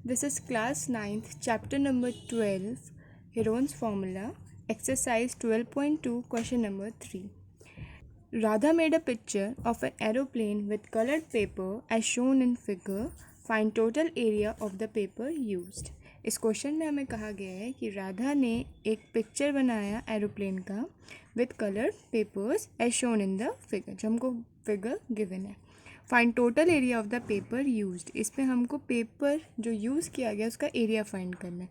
This is class 9th, chapter number 12, Heron's formula, exercise 12.2, question number 3. Radha made a picture of an aeroplane with colored paper as shown in figure. Find total area of the paper used. इस question में हमें कहा गया है कि राधा ने एक picture बनाया एरोप्लेन का with coloured papers as shown in the figure, जो हमको फिगर गिवन है. Find total area of the paper used. इसमें हमको पेपर जो यूज़ किया गया उसका एरिया फाइंड करना है.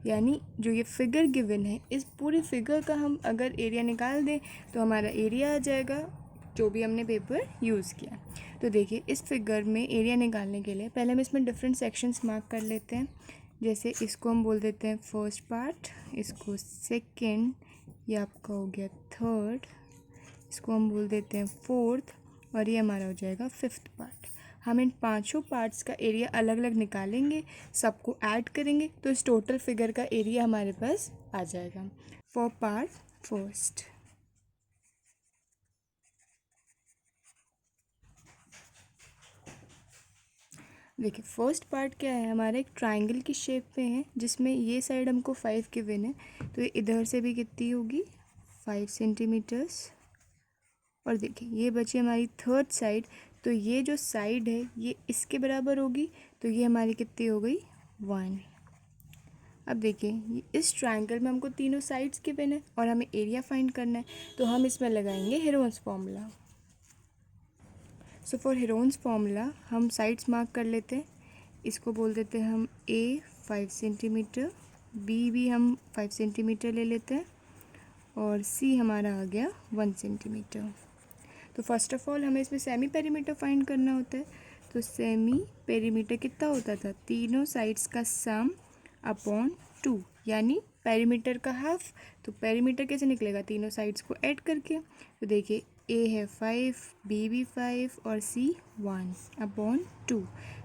यानी जो ये फिगर गिवन है, इस पूरी फिगर का हम अगर एरिया निकाल दें तो हमारा एरिया आ जाएगा जो भी हमने पेपर यूज़ किया. तो देखिए, इस फिगर में एरिया निकालने के लिए पहले हम इसमें डिफरेंट सेक्शंस मार्क कर लेते हैं. जैसे इसको हम बोल देते हैं फर्स्ट पार्ट, इसको सेकंड, ये आपका हो गया थर्ड, इसको हम बोल देते हैं फोर्थ, और ये हमारा हो जाएगा फिफ्थ पार्ट. हम इन पांचों पार्ट्स का एरिया अलग अलग निकालेंगे, सबको ऐड करेंगे तो इस टोटल फिगर का एरिया हमारे पास आ जाएगा. फॉर पार्ट फर्स्ट, देखिए फर्स्ट पार्ट क्या है, हमारा एक ट्रायंगल की शेप में है जिसमें ये साइड हमको 5 गिवन है, तो ये इधर से भी कितनी होगी 5 सेंटीमीटर्स. और देखिए ये बची हमारी थर्ड साइड, तो ये जो साइड है ये इसके बराबर होगी, तो ये हमारी कितनी हो गई 1. अब देखिए इस ट्रायंगल में हमको तीनों साइड्स गिवन है और हमें एरिया फाइंड करना है, तो हम इसमें लगाएंगे Heron's formula. So for Heron's formula हम साइड्स मार्क कर लेते हैं. इसको बोल देते हैं हम ए 5 सेंटीमीटर, बी भी हम 5 सेंटीमीटर ले लेते हैं, और सी हमारा आ गया 1 सेंटीमीटर. तो फर्स्ट ऑफ ऑल हमें इसमें सेमी पेरीमीटर फाइंड करना होता है. तो सेमी पेरीमीटर कितना होता था, तीनों साइड्स का सम अपॉन 2, यानी पेरीमीटर का हाफ. तो पेरीमीटर कैसे निकलेगा, तीनों साइड्स को ऐड करके. तो देखिए ए है 5, बी भी 5 और सी 1 अपॉन 2.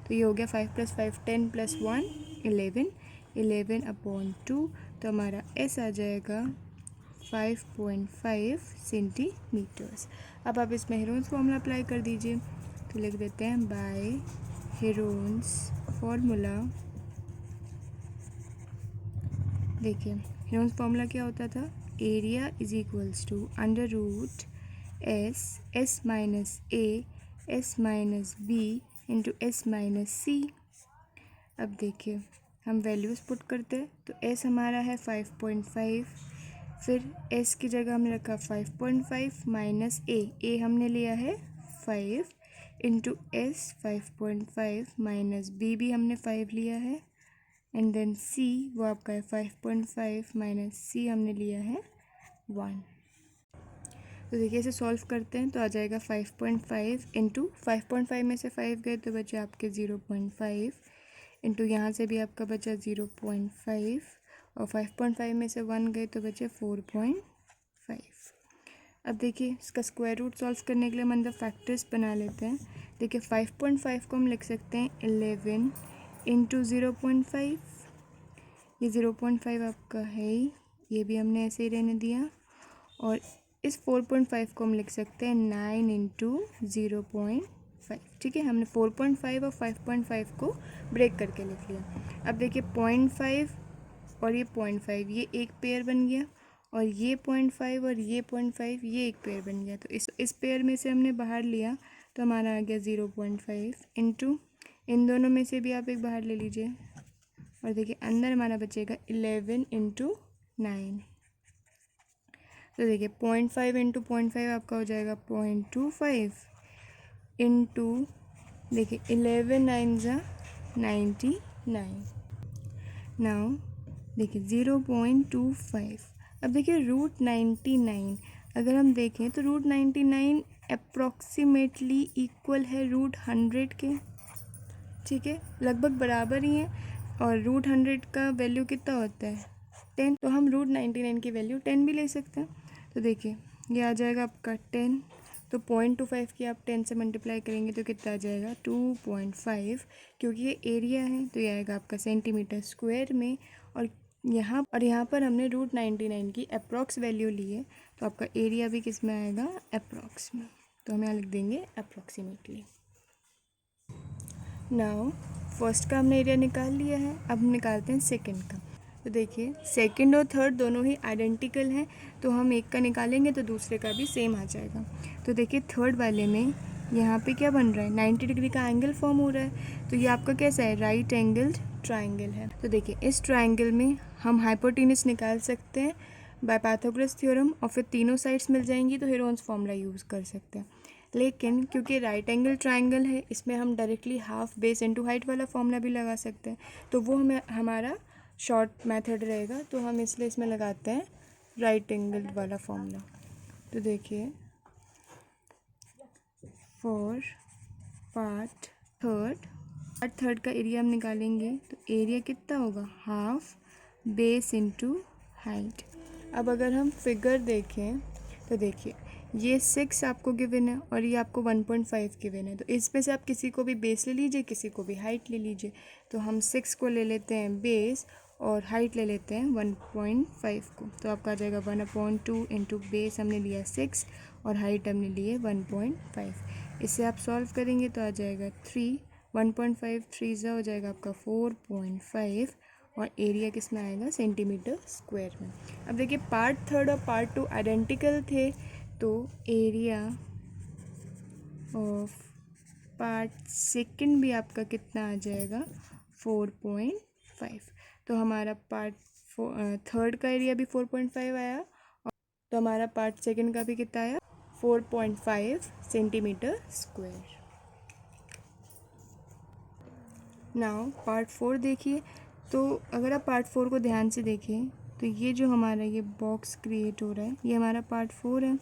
तो ये हो गया 5 + 5 10 + 1 11, 11 अपॉन 2. तो हमारा एस आ जाएगा 5.5 सेंटीमीटर्स. अब आप इसमें हेरोन्स फार्मूला अप्लाई कर दीजिए. तो लिख देते हैं बाय हेरोन्स फार्मूला. देखिए हेरोन्स फार्मूला क्या होता था, area is equals to under root S minus A S minus B into S minus C. अब देखिए हम वैल्यूज़ पुट करते हैं. तो एस हमारा है 5.5, फिर s की जगह हमने रखा 5.5 माइनस ए हमने लिया है 5 इंटू एस 5.5 माइनस बी भी हमने 5 लिया है, एंड देन c वो आपका है 5.5 माइनस c हमने लिया है 1. तो देखिए इसे सॉल्व करते हैं तो आ जाएगा 5.5 इंटू 5.5 में से 5 गए तो बचे आपके 0.5, इंटू यहाँ से भी आपका बचा 0.5, और 5.5 में से 1 गए तो बचे 4.5. अब देखिए इसका स्क्वायर रूट सॉल्व करने के लिए हम अंदर फैक्टर्स बना लेते हैं. देखिए 5.5 को हम लिख सकते हैं 11 इंटू 0.5, ये 0.5 आपका है ही, ये भी हमने ऐसे ही रहने दिया. और इस 4.5 को हम लिख सकते हैं 9 इंटू 0.5. ठीक है, हमने 4.5 और 5.5 को ब्रेक करके लिख लिया. अब देखिए 0.5 और ये 0.5 ये एक पेयर बन गया, और ये 0.5 और ये 0.5 ये एक पेयर बन गया. तो इस पेयर में से हमने बाहर लिया तो हमारा आ गया 0.5 इंटू इन दोनों में से भी आप एक बाहर ले लीजिए, और देखिए अंदर हमारा बचेगा 11 इंटू 9. तो देखिए 0.5 इंटू 0.5 आपका हो जाएगा 0.25 इंटू देखिए 11 9 ज़ा 99. नाउ देखिए 0.25. अब देखिए रूट 99 अगर हम देखें तो रूट 99 अप्रॉक्सीमेटली इक्वल है रूट 100 के. ठीक है, लगभग बराबर ही है. और रूट 100 का वैल्यू कितना होता है 10, तो हम रूट 99 की वैल्यू 10 भी ले सकते हैं. तो देखिए ये आ जाएगा आपका 10, तो 0.25 की आप 10 से मल्टीप्लाई करेंगे तो कितना आ जाएगा 2.5. क्योंकि ये एरिया है तो ये आएगा आपका सेंटीमीटर स्क्वायर में, और यहाँ पर हमने रूट 99 की अप्रॉक्स वैल्यू ली है, तो आपका एरिया भी किस में आएगा अप्रॉक्स में. तो हम यहाँ लिख देंगे अप्रॉक्सीमेटली. नाउ फर्स्ट का हमने एरिया निकाल लिया है, अब हम निकालते हैं सेकंड का। तो देखिए सेकंड और थर्ड दोनों ही आइडेंटिकल हैं, तो हम एक का निकालेंगे तो दूसरे का भी सेम आ जाएगा। तो देखिए थर्ड वाले में यहाँ पे क्या बन रहा है, 90 डिग्री का एंगल फॉर्म हो रहा है, तो ये आपका कैसा है, राइट एंगल्ड ट्राइंगल है। तो देखिए इस ट्राइंगल में हम हाइपोटेनस निकाल सकते हैं बाय पाइथागोरस थ्योरम, और फिर तीनों साइड्स मिल जाएंगी तो हेरोन्स फॉर्मूला यूज़ कर सकते हैं। लेकिन क्योंकि राइट एंगल ट्राइंगल है, इसमें हम directly half base into height वाला फॉर्मूला भी लगा सकते हैं, तो वो हमें हमारा शॉर्ट मेथड रहेगा, तो हम इसलिए इसमें लगाते हैं राइट एंगल वाला फॉर्मूला। तो देखिए फॉर पार्ट थर्ड का एरिया हम निकालेंगे, तो एरिया कितना होगा, हाफ बेस इनटू हाइट। अब अगर हम फिगर देखें तो देखिए ये 6 आपको गिवन है और ये आपको 1.5 गिवन है, तो इसमें से आप किसी को भी बेस ले लीजिए, किसी को भी हाइट ले लीजिए। तो हम 6 को ले लेते हैं बेस और हाइट ले लेते हैं 1.5 को, तो आपका आ जाएगा 1/2 इंटू बेस हमने लिया 6 और हाइट हमने लिए 1.5। इसे आप सॉल्व करेंगे तो आ जाएगा 3, 1.5 3 ज़ा हो जाएगा आपका 4.5 और एरिया किस में आएगा, सेंटीमीटर स्क्वायर में। अब देखिए पार्ट थर्ड और पार्ट टू आइडेंटिकल थे, तो एरिया ऑफ पार्ट सेकंड भी आपका कितना आ जाएगा, 4.5। तो हमारा पार्ट थर्ड का एरिया भी 4.5 आया, और तो हमारा पार्ट सेकंड का भी कितना आया, 4.5 सेंटीमीटर स्क्वायर। नाउ पार्ट 4 देखिए, तो अगर आप पार्ट 4 को ध्यान से देखें तो ये जो हमारा ये बॉक्स क्रिएट हो रहा है, ये हमारा पार्ट 4 है।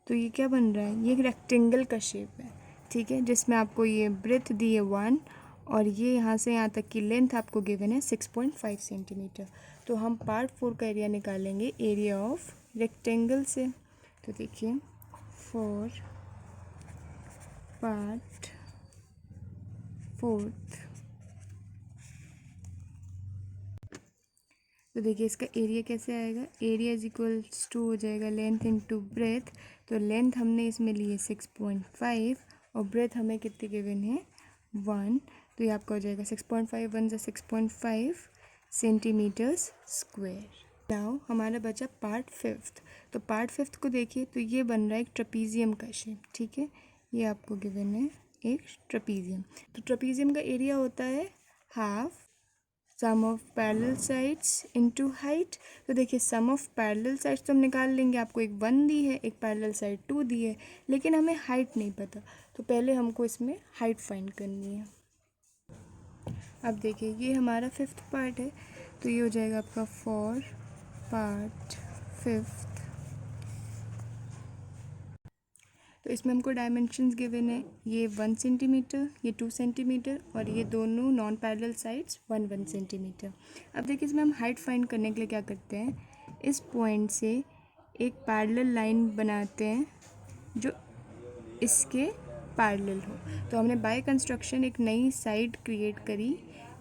तो ये क्या बन रहा है, ये एक रेक्टेंगल का शेप है, ठीक है, जिसमें आपको ये ब्रेथ दी है 1 और ये यहाँ से यहाँ तक की लेंथ आपको गिवन है 6.5 सेंटीमीटर। तो हम पार्ट 4 का एरिया निकालेंगे एरिया ऑफ रेक्टेंगल से। तो देखिए फॉर पार्ट 4, तो देखिए इसका एरिया कैसे आएगा, एरिया इज इक्वल्स टू हो जाएगा लेंथ इनटू ब्रेथ। तो लेंथ हमने इसमें ली है 6.5 और ब्रेथ हमें कितनी गिवन है 1, तो ये आपका हो जाएगा 6.5 1 ज़ा 6.5 सेंटीमीटर्स स्क्वायर। नाउ हमारा बचा पार्ट 5। तो पार्ट 5 को देखिए, तो ये बन रहा है एक ट्रेपीजियम का शेप, ठीक है, ये आपको गिवन है एक ट्रेपीजियम। तो ट्रेपीजियम का एरिया होता है half sum of parallel sides into height. तो देखिए सम ऑफ पैरेलल साइड्स तो हम निकाल लेंगे, आपको एक 1 दी है, एक पैरेलल साइड 2 दी है, लेकिन हमें हाइट नहीं पता, तो पहले हमको इसमें हाइट फाइंड करनी है। अब देखिए ये हमारा 5th पार्ट है, तो ये हो जाएगा आपका फॉर पार्ट 5। तो इसमें हमको डायमेंशंस गिवन है, ये 1 सेंटीमीटर, ये 2 सेंटीमीटर और ये दोनों नॉन पैरेलल साइड्स 1 सेंटीमीटर। अब देखिए इसमें हम हाइट फाइंड करने के लिए क्या करते हैं, इस पॉइंट से एक पैरेलल लाइन बनाते हैं जो इसके पैरेलल हो। तो हमने बाय कंस्ट्रक्शन एक नई साइड क्रिएट करी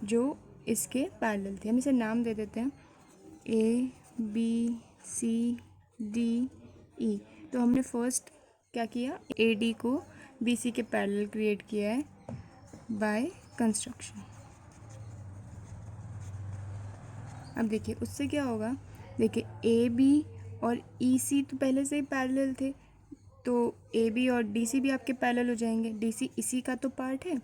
जो इसके पैरेलल थी, हम इसे नाम दे देते हैं ABCDE। तो हमने फर्स्ट क्या किया, AD को BC के पैरेलल क्रिएट किया है बाय कंस्ट्रक्शन। अब देखिए उससे क्या होगा, देखिए AB और EC तो पहले से ही पैरेलल थे, तो AB और DC भी आपके पैरेलल हो जाएंगे, DC इसी का तो पार्ट है,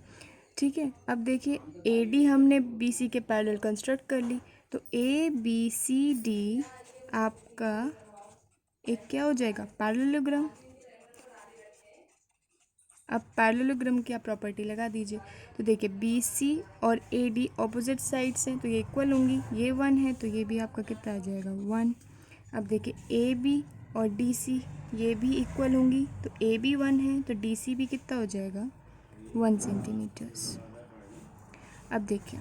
ठीक है। अब देखिए AD हमने BC के पैरेलल कंस्ट्रक्ट कर ली, तो ABCD आपका एक क्या हो जाएगा, पैरेललोग्राम। अब पैरेललोग्राम की आप प्रॉपर्टी लगा दीजिए, तो देखिए BC और AD ऑपोजिट साइड्स हैं, तो ये इक्वल होंगी, ये 1 है तो ये भी आपका कितना आ जाएगा 1। अब देखिए AB और DC ये भी इक्वल होंगी, तो AB 1 है तो DC भी कितना हो जाएगा 1 सेंटीमीटर्स। अब देखिए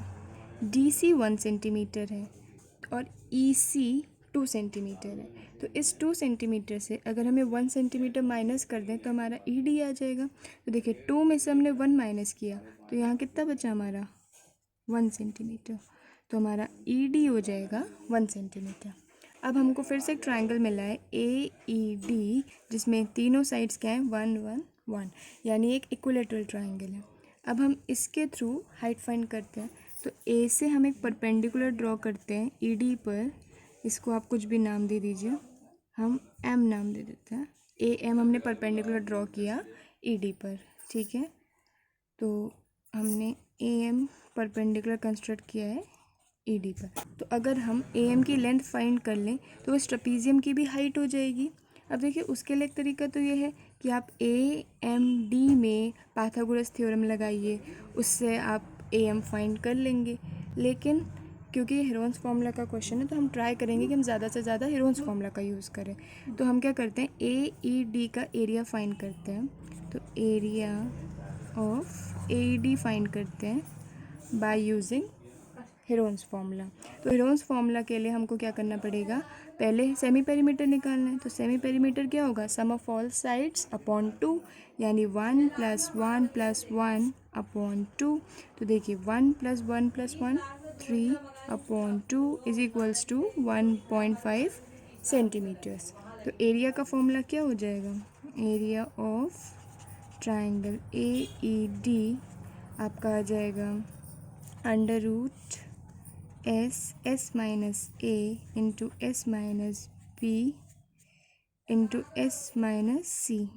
DC 1 सेंटीमीटर है और EC 2 सेंटीमीटर है, तो इस 2 सेंटीमीटर से अगर हमें 1 सेंटीमीटर माइनस कर दें तो हमारा ED आ जाएगा। तो देखिए 2 में से हमने 1 माइनस किया तो यहाँ कितना बचा हमारा 1 सेंटीमीटर, तो हमारा ED हो जाएगा 1 सेंटीमीटर। अब हमको फिर से एक ट्राइंगल मिला है AED, जिसमें तीनों साइड्स क्या हैं 1 1 1, यानी एक इक्विलेटरल ट्राइंगल है। अब हम इसके थ्रू हाइट फाइंड करते हैं। तो ए से हम एक परपेंडिकुलर ड्रॉ करते हैं ईडी पर, इसको आप कुछ भी नाम दे दीजिए, हम एम नाम दे देते हैं। ए एम हमने परपेंडिकुलर ड्रॉ किया ईडी पर, ठीक है। तो हमने ए एम परपेंडिकुलर कंस्ट्रक्ट किया है ईडी पर। तो अगर हम ए एम की लेंथ फाइंड कर लें तो उस ट्रपीजियम की भी हाइट हो जाएगी। अब देखिए उसके लिए एक तरीका तो ये है कि आप ए एम डी में पाइथागोरस थ्योरम लगाइए, उससे आप ए एम फाइंड कर लेंगे। लेकिन क्योंकि ये हेरोन्स फार्मूला का क्वेश्चन है तो हम ट्राई करेंगे कि हम ज़्यादा से ज़्यादा हेरोन्स फार्मूला का यूज़ करें। तो हम क्या करते हैं, ए ई डी का एरिया फाइंड करते हैं। तो area of A D find करते हैं बाय यूजिंग हेरोन्स फार्मूला। तो हेरोन्स फार्मूला के लिए हमको क्या करना पड़ेगा, पहले सेमी पेरीमीटर निकालना है। तो सेमी पेरीमीटर क्या होगा, सम ऑफ ऑल साइड्स अपॉन 2, यानी 1 + 1 + 1 अपॉन 2। तो देखिए 1 + 1 + 1 3/2 = 1.5 सेंटीमीटर्स। तो एरिया का फॉर्मूला क्या हो जाएगा, area of triangle A E D आपका आ जाएगा √ S minus A into S minus B into S minus C.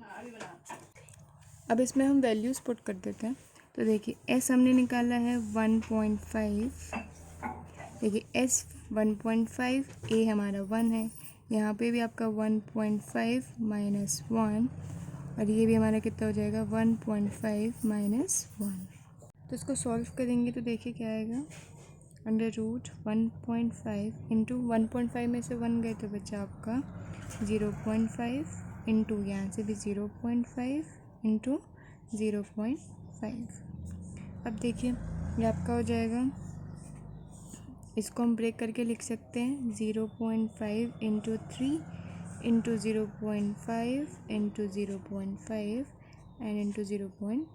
अब इसमें हम वैल्यूज़ पुट कर देते हैं। तो देखिए एस हमने निकाला है 1.5, देखिए एस 1.5, ए हमारा 1 है, यहाँ पे भी आपका 1.5 माइनस 1, और ये भी हमारा कितना हो जाएगा 1.5 माइनस 1। तो इसको सॉल्व करेंगे तो देखिए क्या आएगा, √1.5 इंटू 1.5 में से 1 गए तो बचा आपका 0.5 इंटू यहाँ से भी 0.5 इंटू 0.5। अब देखिए ये आपका हो जाएगा, इसको हम ब्रेक करके लिख सकते हैं 0.5 into 3 into 0.5 into 0.5 and into 0.5।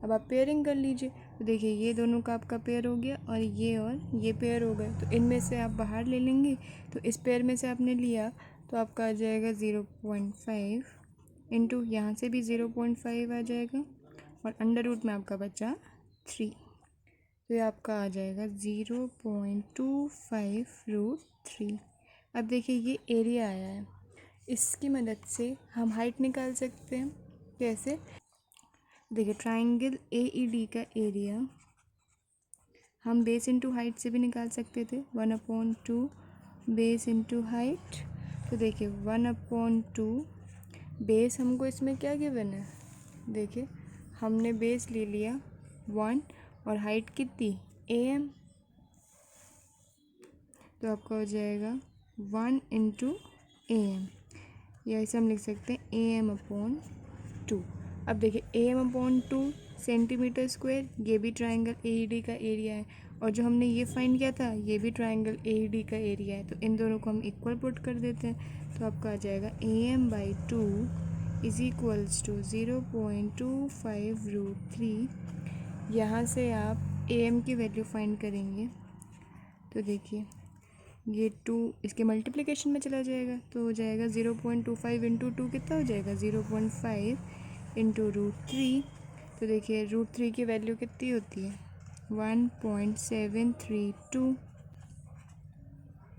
अब आप पेयरिंग कर लीजिए। तो देखिए ये दोनों का आपका पेयर हो गया और ये पेयर हो गए। तो इनमें से आप बाहर ले लेंगे, तो इस पेयर में से आपने लिया तो आपका आ जाएगा 0.5 इंटू यहाँ से भी 0.5 आ जाएगा, और अंडर रूट में आपका बचा 3। तो ये आपका आ जाएगा 0.25√3। अब देखिए ये एरिया आया है, इसकी मदद से हम हाइट निकाल सकते हैं। कैसे, देखिए ट्राइंगल ए ई डी का एरिया हम बेस इंटू हाइट से भी निकाल सकते थे, 1/2 बेस इंटू हाइट। तो देखिए 1/2 बेस हमको इसमें क्या गिवन है, देखिए हमने बेस ले लिया 1 और हाइट कितनी am, तो आपका हो जाएगा 1 इंटू am, या इसे हम लिख सकते हैं am/2। अब देखिए am/2 सेंटीमीटर स्क्वायर, ये भी ट्राइंगल AED का एरिया है, और जो हमने ये फाइंड किया था ये भी ट्राइंगल AED का एरिया है। तो इन दोनों को हम इक्वल पुट कर देते हैं। तो आपका आ जाएगा am/2 = 0.25√3। यहाँ से आप am की वैल्यू फाइंड करेंगे तो देखिए ये 2 इसके मल्टीप्लिकेशन में चला जाएगा, तो हो जाएगा 0.25 इंटू 2 कितना हो जाएगा 0.5 इंटू √3। तो देखिए √3 की वैल्यू कितनी होती है 1.732।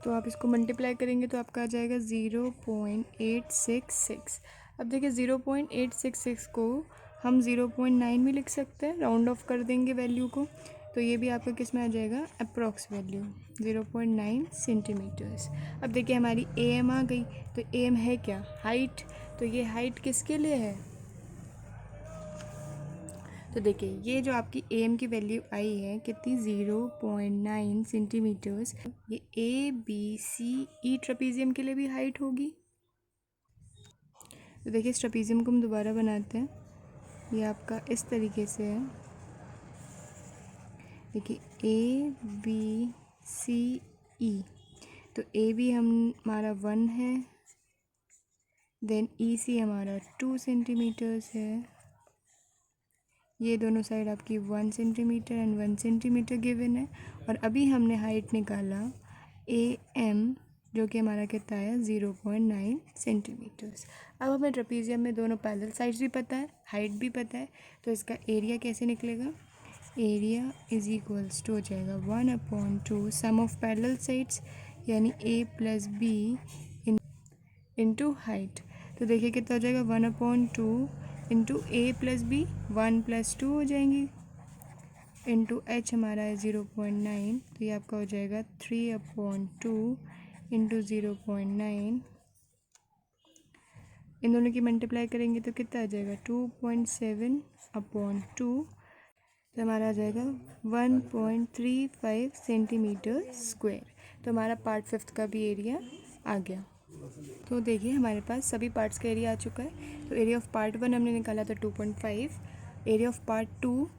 तो आप इसको मल्टीप्लाई करेंगे तो आपका आ जाएगा 0.866। अब देखिए 0.866 को हम 0.9 भी लिख सकते हैं, राउंड ऑफ कर देंगे वैल्यू को। तो ये भी आपका किस में आ जाएगा, अप्रॉक्स वैल्यू 0.9 सेंटीमीटर्स। अब देखिए हमारी am आ गई। तो am है क्या, हाइट। तो ये हाइट किसके लिए है, तो देखिए ये जो आपकी am की वैल्यू आई है कितनी 0.9 सेंटीमीटर्स, ये ABCE ट्रेपीजियम के लिए भी हाइट होगी। तो देखिए इस ट्रेपीजियम को हम दोबारा बनाते हैं, ये आपका इस तरीके से है। देखिए ABCE, तो AB हमारा 1 है, देन EC हमारा 2 सेंटीमीटर्स है, ये दोनों साइड आपकी 1 सेंटीमीटर एंड 1 सेंटीमीटर गिवन है। और अभी हमने हाइट निकाला AM जो कि हमारा कितना आया 0.9 सेंटीमीटर्स। अब हमें ट्रेपीजियम में दोनों पैरेलल साइड्स भी पता है, हाइट भी पता है, तो इसका एरिया कैसे निकलेगा, एरिया इज इक्वल्स टू हो जाएगा 1/2 सम ऑफ पैरेलल साइड्स यानी a plus B into height. तो देखिए कितना हो जाएगा 1/2 इंटू ए प्लस बी 1 + 2 हो जाएंगी इंटू एच हमारा है 0.9, तो ये आपका हो जाएगा 3/2 इंटू 0.9। इन दोनों की मल्टीप्लाई करेंगे तो कितना आ जाएगा 2.7/2, तो हमारा आ जाएगा 1.35 सेंटीमीटर स्क्वायर। तो हमारा पार्ट 5 का भी एरिया आ गया। तो देखिए हमारे पास सभी पार्ट्स का एरिया आ चुका है। तो एरिया ऑफ पार्ट 1 हमने निकाला था 2.5, एरिया ऑफ पार्ट 2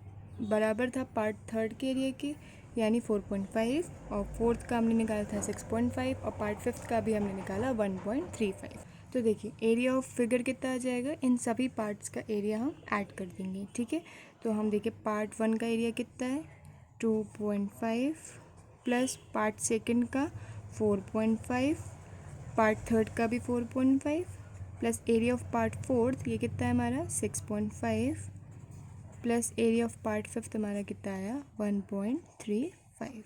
बराबर था पार्ट 3 के एरिया के यानी 4.5, और फोर्थ का हमने निकाला था 6.5, और पार्ट 5 का भी हमने निकाला 1.35। तो देखिए एरिया ऑफ फिगर कितना आ जाएगा, इन सभी पार्ट्स का एरिया हम ऐड कर देंगे, ठीक है। तो हम देखिए पार्ट 1 का एरिया कितना है 2.5 प्लस पार्ट 2 का 4.5, पार्ट 3 का भी 4.5 प्लस एरिया ऑफ पार्ट 4 ये कितना है हमारा 6.5 प्लस एरिया ऑफ पार्ट 5 हमारा कितना आया 1.35।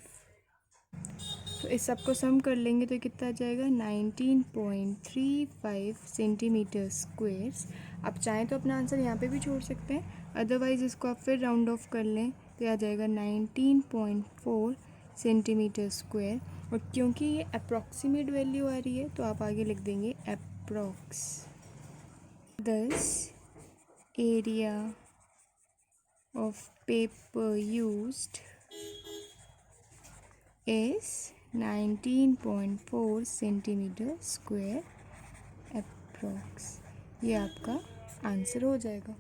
तो इस सब को सम कर लेंगे तो कितना आ जाएगा 19.35 सेंटीमीटर स्क्वेयर्स। आप चाहें तो अपना आंसर यहाँ पे भी छोड़ सकते हैं, अदरवाइज़ इसको आप फिर राउंड ऑफ कर लें तो आ जाएगा 19.4 सेंटीमीटर स्क्वायर। और क्योंकि ये अप्रॉक्सीमेट वैल्यू आ रही है तो आप आगे लिख देंगे अप्रॉक्स। दस area of paper used is 19.4 centimetre square approx. ये आपका आंसर हो जाएगा।